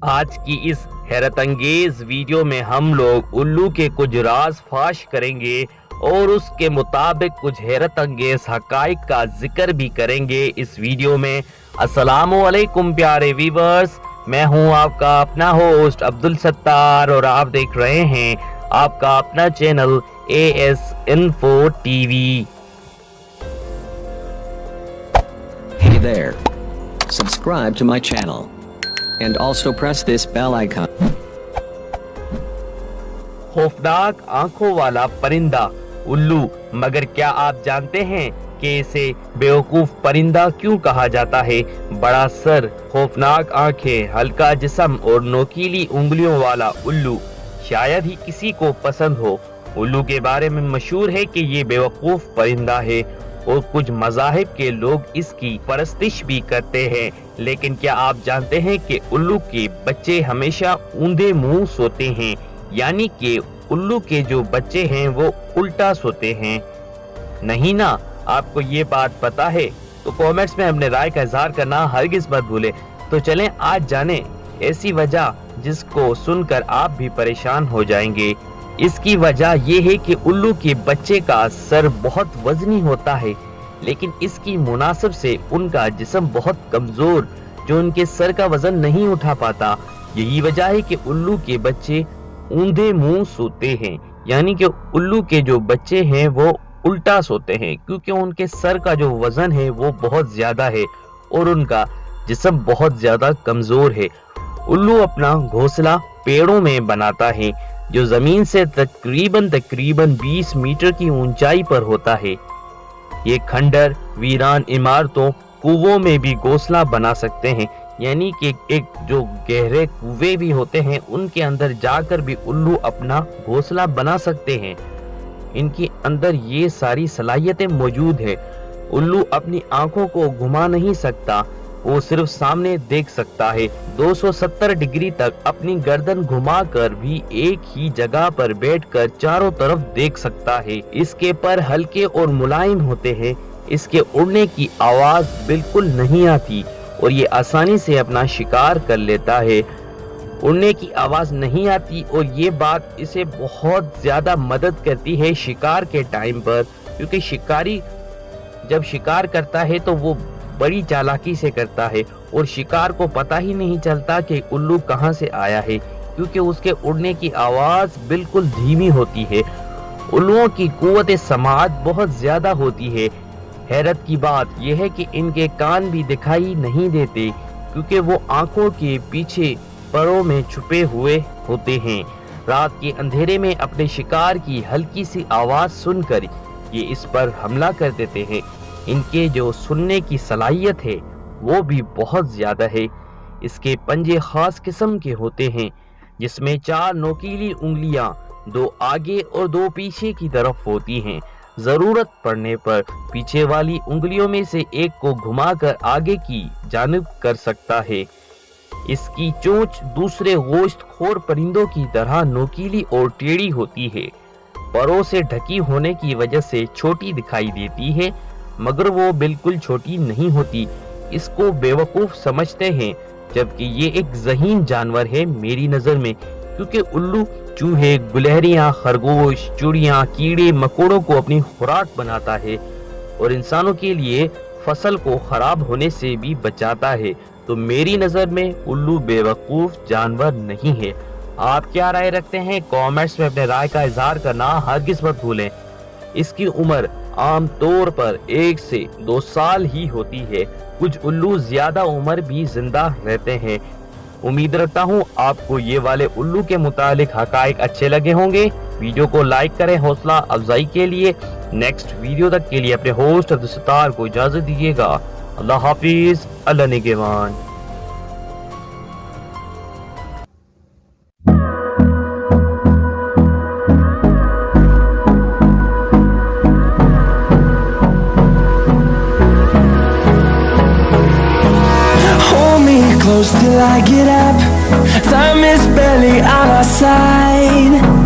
आज की इस हैरत अंगेज वीडियो में हम लोग उल्लू के कुछ राज फाश करेंगे और उसके मुताबिक कुछ हैरत अंगेज हकाइक का जिक्र भी करेंगे इस वीडियो में। अस्सलामु अलैकुम प्यारे व्यूअर्स, मैं हूं आपका अपना होस्ट अब्दुल सत्तार और आप देख रहे हैं आपका अपना channel AS Info TV। Hey there. Subscribe to my channel. And also press this bell icon. खौफनाक आंखों वाला परिंदा उल्लू। मगर क्या आप जानते हैं कि इसे बेवकूफ परिंदा क्यों कहा जाता है? बड़ा सर, खौफनाक आंखें, हल्का जिस्म और नोकीली उंगलियों वाला उल्लू शायद ही किसी को पसंद हो। उल्लू के बारे में मशहूर है कि ये बेवकूफ परिंदा है और कुछ मज़ाहिब के लोग इसकी परस्तिश भी करते हैं। लेकिन क्या आप जानते हैं कि उल्लू के बच्चे हमेशा ऊंधे मुंह सोते हैं, यानी कि उल्लू के जो बच्चे हैं वो उल्टा सोते हैं? नहीं ना? आपको ये बात पता है? तो कमेंट्स में अपने राय का इजहार करना हरगिज मत भूलें। तो चलें आज जाने ऐसी वजह जिसको सुनकर आप भी परेशान हो जाएंगे। इसकी वजह यह है कि उल्लू के बच्चे का सर बहुत वजनी होता है, लेकिन इसकी मुनासिब से उनका जिस्म बहुत कमजोर, जो उनके सर का वजन नहीं उठा पाता। यही वजह है कि उल्लू के बच्चे ऊंधे मुंह सोते हैं, यानी कि उल्लू के जो बच्चे हैं वो उल्टा सोते हैं, क्योंकि उनके सर का जो वजन है वो बहुत ज्यादा है और उनका जिस्म बहुत ज्यादा कमजोर है। उल्लू अपना घोंसला पेड़ों में बनाता है, जो जमीन से तकरीबन 20 मीटर की ऊंचाई पर होता है। ये खंडर, वीरान इमारतों, कुओं में भी घोंसला बना सकते हैं, यानी कि एक जो गहरे कुएं भी होते हैं उनके अंदर जाकर भी उल्लू अपना घोंसला बना सकते हैं। इनके अंदर ये सारी सलाहियतें मौजूद है। उल्लू अपनी आंखों को घुमा नहीं सकता, वो सिर्फ सामने देख सकता है। 270 डिग्री तक अपनी गर्दन घुमाकर भी एक ही जगह पर बैठकर चारों तरफ देख सकता है। इसके पर हल्के और मुलायम होते हैं। इसके उड़ने की आवाज बिल्कुल नहीं आती और ये आसानी से अपना शिकार कर लेता है। उड़ने की आवाज नहीं आती और ये बात इसे बहुत ज्यादा मदद करती है शिकार के टाइम पर, क्योंकि शिकारी जब शिकार करता है तो वो बड़ी चालाकी से करता है और शिकार को पता ही नहीं चलता कि उल्लू कहां से आया है, क्योंकि उसके उड़ने की आवाज बिल्कुल धीमी होती है। उल्लुओं की कुव्वत समाअत बहुत ज्यादा होती है। हैरत की बात यह है कि इनके कान भी दिखाई नहीं देते, क्योंकि वो आंखों के पीछे परों में छुपे हुए होते हैं। रात के अंधेरे में अपने शिकार की हल्की सी आवाज सुनकर ये इस पर हमला कर देते हैं। इनके जो सुनने की सलाहियत है वो भी बहुत ज्यादा है। इसके पंजे खास किस्म के होते हैं, जिसमें 4 नोकीली उंगलियां, 2 आगे और 2 पीछे की तरफ होती हैं। जरूरत पड़ने पर पीछे वाली उंगलियों में से एक को घुमाकर आगे की जानिब कर सकता है। इसकी चोंच दूसरे गोश्तखोर परिंदों की तरह नोकीली और टेढ़ी होती है। परों से ढकी होने की वजह से छोटी दिखाई देती है, मगर वो बिल्कुल छोटी नहीं होती। इसको बेवकूफ समझते हैं, जबकि ये एक ज़हीन जानवर है मेरी नज़र में, क्योंकि उल्लू चूहे, गुलहरियां, खरगोश, चिड़ियां, कीड़े मकोड़ों को अपनी खुराक बनाता है और इंसानों के लिए फसल को खराब होने से भी बचाता है। तो मेरी नज़र में उल्लू बेवकूफ जानवर नहीं है। आप क्या राय रखते हैं? कमेंट्स में अपने राय का इजहार करना हरगिज मत भूलें। इसकी उम्र आम तौर पर 1 से 2 साल ही होती है। कुछ उल्लू ज्यादा उम्र भी जिंदा रहते हैं। उम्मीद रखता हूँ आपको ये वाले उल्लू के मुतालिक हकाइक अच्छे लगे होंगे। वीडियो को लाइक करें हौसला अफजाई के लिए। नेक्स्ट वीडियो तक के लिए अपने होस्ट अब्दुल सत्तार को इजाजत दीजिएगा। अल्लाह हाफिज, अल्लाह निगहबान। Close till I get up. Time is barely on our side.